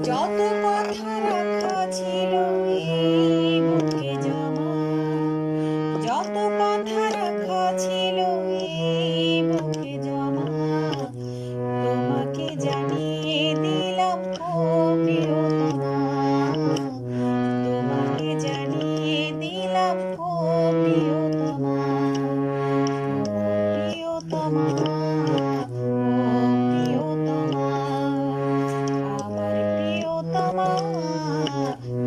যত কথা রাখা ছিল এই বুকে জমা, যত কথা রাখা ছিল এই বুকে জমা, তোমাকে জানিয়ে দিলাম ও প্রিয়তমা, তোমাকে জানিয়ে দিলাম ও প্রিয়তমা, প্রিয়তমা,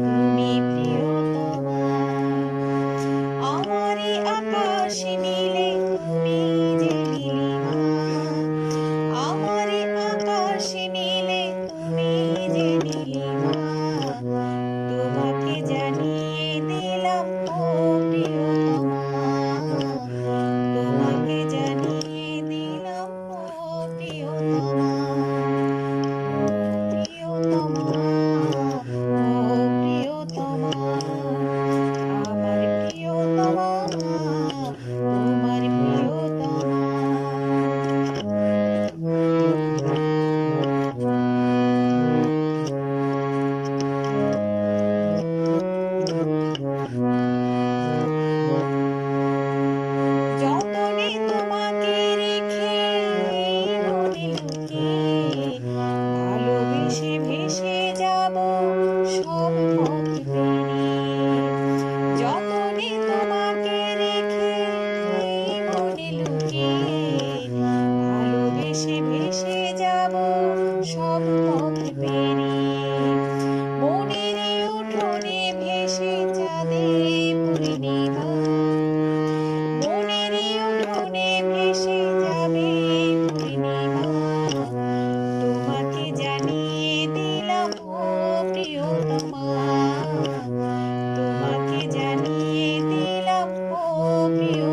তুমি প্রিয়তমা। আমারই আকাশ নীলে তুমি যে নীলিমা, আমারই আকাশ নীলে তুমি যে নীলিমা, তোমাকে জানিয়ে দিলাম ও প্রিয়তমা, তোমাকে জানিয়ে দিলাম ও প্রিয়তমা, প্রিয়তমা, আমার প্রিয়তমা, তোমার প্রিয়তমা। যতনে তোমাকে রেখে মনে লুকিয়ে ভালোবেসে ভেসে যাব সব পথ পেরিয়ে, যতনে তোমাকে রেখে মনে লুকিয়ে ভালোবেসে ভেসে যাব সব পথ পেরিয়ে, মনের উঠোনে ভেসে যাবে পূর্ণিমা, মনের উঠোনে ভেসে যাবে পূর্ণিমা, তোমাকে জানিয়ে দিলাম ও প্রিয়তমা, তোমাকে জানিয়ে দিলাম ও প্রিয়